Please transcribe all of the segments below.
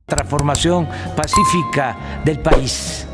transformación pacífica del país.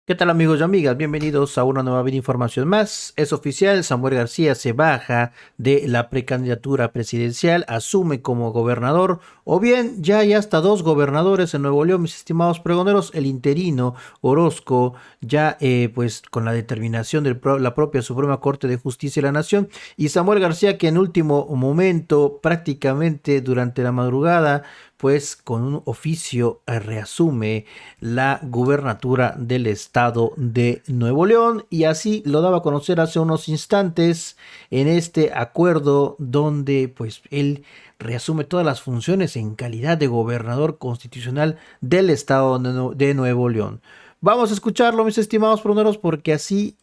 ¿Qué tal amigos y amigas? Bienvenidos a una nueva información más. Es oficial, Samuel García se baja de la precandidatura presidencial, asume como gobernador, o bien ya hay hasta dos gobernadores en Nuevo León, mis estimados pregoneros, el interino Orozco, ya pues con la determinación de la propia Suprema Corte de Justicia de la Nación, y Samuel García que en último momento, prácticamente durante la madrugada, pues con un oficio reasume la gubernatura del estado de Nuevo León, y así lo daba a conocer hace unos instantes en este acuerdo donde pues él reasume todas las funciones en calidad de gobernador constitucional del estado de Nuevo León. Vamos a escucharlo, mis estimados proneros, porque así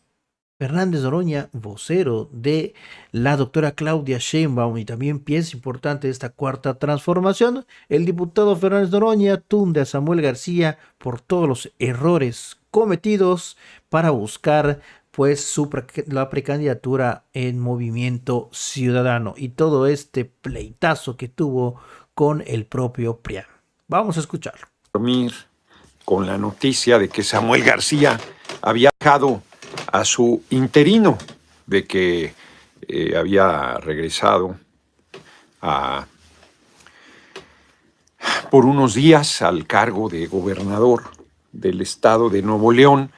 Fernández Noroña, vocero de la doctora Claudia Sheinbaum y también pieza importante de esta cuarta transformación, el diputado Fernández Noroña tunde a Samuel García por todos los errores cometidos para buscar pues la precandidatura en Movimiento Ciudadano y todo este pleitazo que tuvo con el propio PRIAN. Vamos a escucharlo. Dormir con la noticia de que Samuel García había dejado a su interino, de que había regresado por unos días al cargo de gobernador del estado de Nuevo León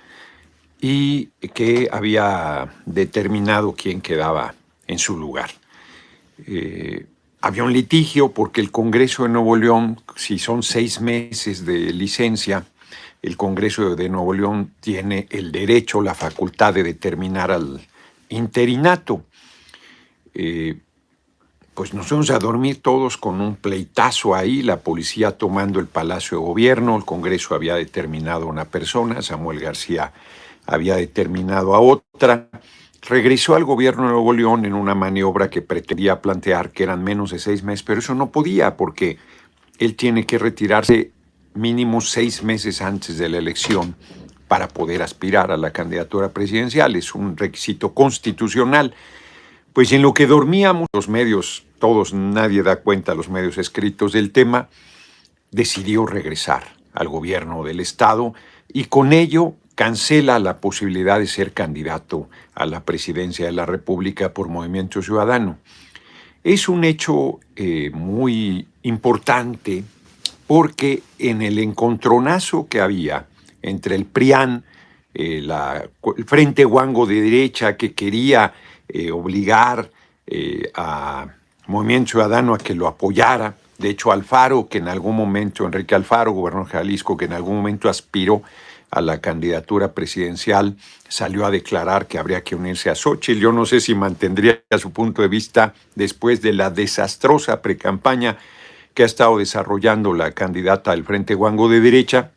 y que había determinado quién quedaba en su lugar. Había un litigio porque el Congreso de Nuevo León, si son 6 meses de licencia, el Congreso de Nuevo León tiene el derecho, la facultad de determinar al interinato. Pues nos fuimos a dormir todos con un pleitazo ahí, la policía tomando el Palacio de Gobierno, el Congreso había determinado a una persona, Samuel García había determinado a otra. Regresó al gobierno de Nuevo León en una maniobra que pretendía plantear que eran menos de 6 meses, pero eso no podía porque él tiene que retirarse mínimo 6 meses antes de la elección para poder aspirar a la candidatura presidencial. Es un requisito constitucional. Pues en lo que dormíamos, los medios, todos, nadie da cuenta, los medios escritos del tema, decidió regresar al gobierno del estado y con ello cancela la posibilidad de ser candidato a la presidencia de la República por Movimiento Ciudadano. Es un hecho muy importante porque en el encontronazo que había entre el PRIAN, el Frente Guango de derecha que quería obligar a Movimiento Ciudadano a que lo apoyara, de hecho Alfaro, que en algún momento, Enrique Alfaro, gobernador de Jalisco, que en algún momento aspiró a la candidatura presidencial, salió a declarar que habría que unirse a Xóchitl. Yo no sé si mantendría su punto de vista después de la desastrosa precampaña que ha estado desarrollando la candidata del Frente Guango de derecha.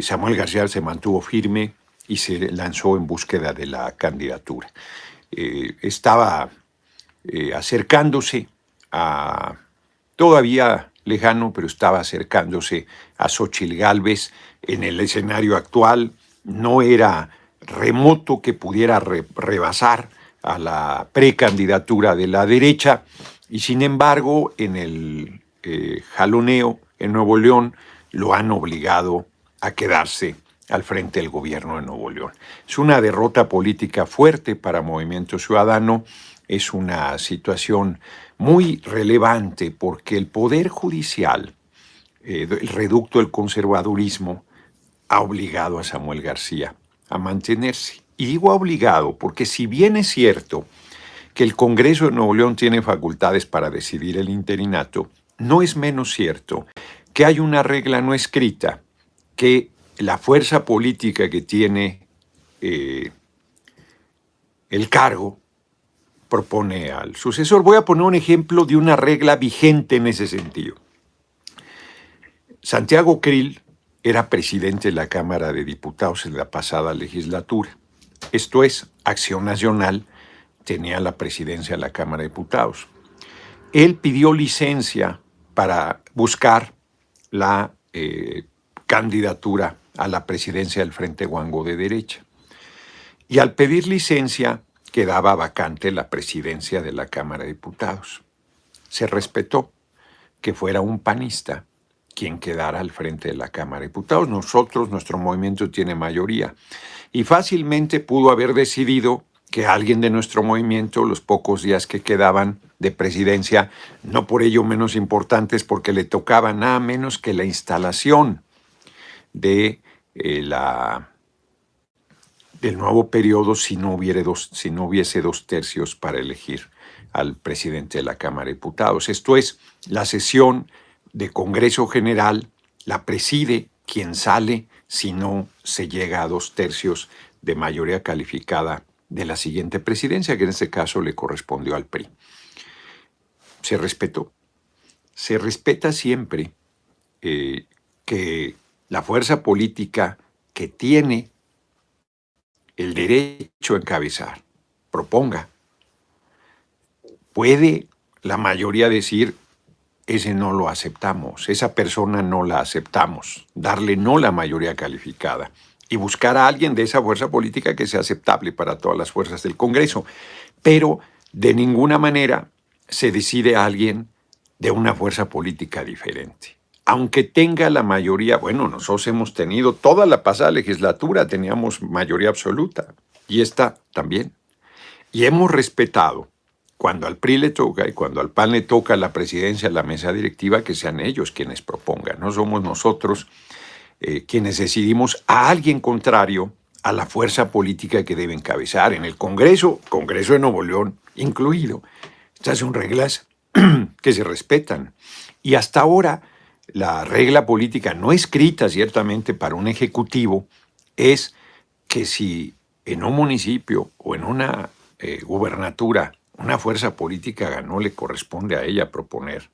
Samuel García se mantuvo firme y se lanzó en búsqueda de la candidatura. Estaba acercándose a, todavía lejano, pero estaba acercándose a Xóchitl Gálvez en el escenario actual. No era remoto que pudiera rebasar a la precandidatura de la derecha y sin embargo en el jaloneo en Nuevo León lo han obligado a quedarse al frente del gobierno de Nuevo León. Es una derrota política fuerte para Movimiento Ciudadano, es una situación muy relevante porque el Poder Judicial, el reducto del conservadurismo, ha obligado a Samuel García a mantenerse. Y digo obligado porque si bien es cierto que el Congreso de Nuevo León tiene facultades para decidir el interinato, no es menos cierto que hay una regla no escrita que la fuerza política que tiene el cargo propone al sucesor. Voy a poner un ejemplo de una regla vigente en ese sentido. Santiago Krill era presidente de la Cámara de Diputados en la pasada legislatura. Esto es, Acción Nacional tenía la presidencia de la Cámara de Diputados. Él pidió licencia para buscar la candidatura a la presidencia del Frente Guango de derecha. Y al pedir licencia, quedaba vacante la presidencia de la Cámara de Diputados. Se respetó que fuera un panista quien quedara al frente de la Cámara de Diputados. Nuestro movimiento tiene mayoría. Y fácilmente pudo haber decidido que alguien de nuestro movimiento, los pocos días que quedaban de presidencia, no por ello menos importantes, porque le tocaba nada menos que la instalación de del nuevo periodo si no hubiese 2/3 para elegir al presidente de la Cámara de Diputados. Esto es, la sesión de Congreso General la preside quien sale si no se llega a 2/3 de mayoría calificada de la siguiente presidencia, que en este caso le correspondió al PRI. Se respetó. Se respeta siempre que la fuerza política que tiene el derecho a encabezar, proponga, puede la mayoría decir, ese no lo aceptamos, esa persona no la aceptamos, darle no la mayoría calificada y buscar a alguien de esa fuerza política que sea aceptable para todas las fuerzas del Congreso. Pero de ninguna manera se decide a alguien de una fuerza política diferente. Aunque tenga la mayoría, bueno, nosotros hemos tenido toda la pasada legislatura, teníamos mayoría absoluta, y esta también. Y hemos respetado, cuando al PRI le toca y cuando al PAN le toca la presidencia, la mesa directiva, que sean ellos quienes propongan. No somos nosotros quienes decidimos a alguien contrario a la fuerza política que debe encabezar. En el Congreso de Nuevo León incluido. Estas son reglas que se respetan. Y hasta ahora, la regla política no escrita ciertamente para un ejecutivo es que si en un municipio o en una gubernatura una fuerza política ganó, le corresponde a ella proponer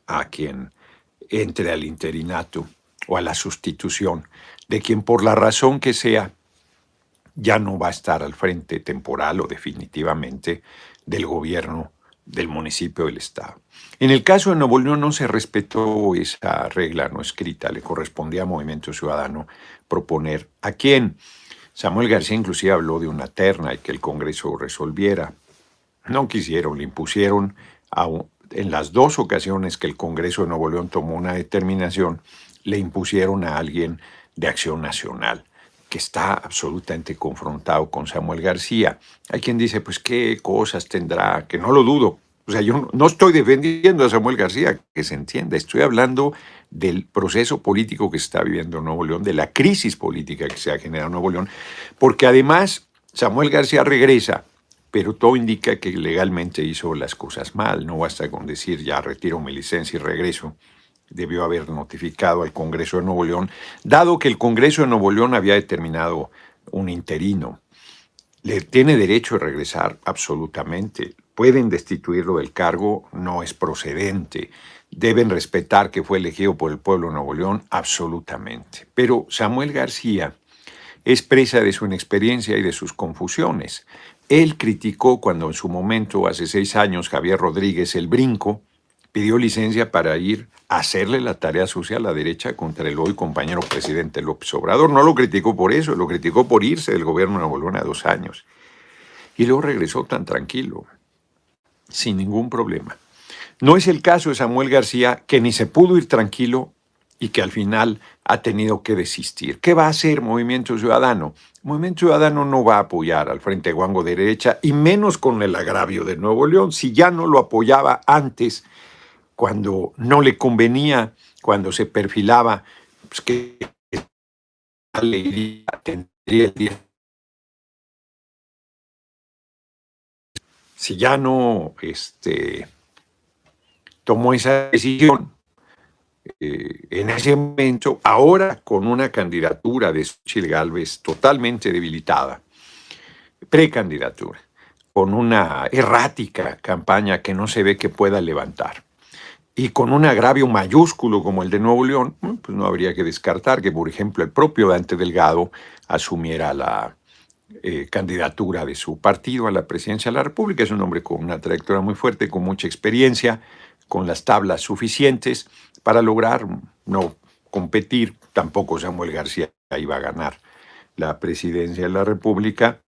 a quien entre al interinato o a la sustitución de quien por la razón que sea ya no va a estar al frente temporal o definitivamente del gobierno del municipio o del estado. En el caso de Nuevo León no se respetó esa regla no escrita, le correspondía a Movimiento Ciudadano proponer a quién. Samuel García inclusive habló de una terna y que el Congreso resolviera. No quisieron, le impusieron en las dos ocasiones que el Congreso de Nuevo León tomó una determinación, le impusieron a alguien de Acción Nacional, que está absolutamente confrontado con Samuel García. Hay quien dice, pues qué cosas tendrá, que no lo dudo. O sea, yo no estoy defendiendo a Samuel García, que se entienda, estoy hablando del proceso político que se está viviendo en Nuevo León, de la crisis política que se ha generado en Nuevo León, porque además Samuel García regresa, pero todo indica que legalmente hizo las cosas mal, no basta con decir ya retiro mi licencia y regreso. Debió haber notificado al Congreso de Nuevo León, dado que el Congreso de Nuevo León había determinado un interino. ¿Le tiene derecho a regresar? Absolutamente. ¿Pueden destituirlo del cargo? No es procedente. ¿Deben respetar que fue elegido por el pueblo de Nuevo León? Absolutamente. Pero Samuel García es presa de su inexperiencia y de sus confusiones. Él criticó cuando en su momento, hace 6 años, Javier Rodríguez, el Brinco, pidió licencia para ir a hacerle la tarea sucia a la derecha contra el hoy compañero presidente López Obrador. No lo criticó por eso, lo criticó por irse del gobierno de Nuevo León a 2 años. Y luego regresó tan tranquilo, sin ningún problema. No es el caso de Samuel García, que ni se pudo ir tranquilo y que al final ha tenido que desistir. ¿Qué va a hacer Movimiento Ciudadano? Movimiento Ciudadano no va a apoyar al Frente Guango de derecha, y menos con el agravio de Nuevo León. Si ya no lo apoyaba antes, cuando no le convenía, cuando se perfilaba, pues que le iría, tendría el día. Si ya no tomó esa decisión en ese momento, ahora con una candidatura de Xochitl Gálvez totalmente debilitada, precandidatura, con una errática campaña que no se ve que pueda levantar, y con un agravio mayúsculo como el de Nuevo León, pues no habría que descartar que, por ejemplo, el propio Dante Delgado asumiera la candidatura de su partido a la presidencia de la República. Es un hombre con una trayectoria muy fuerte, con mucha experiencia, con las tablas suficientes para lograr no competir. Tampoco Samuel García iba a ganar la presidencia de la República,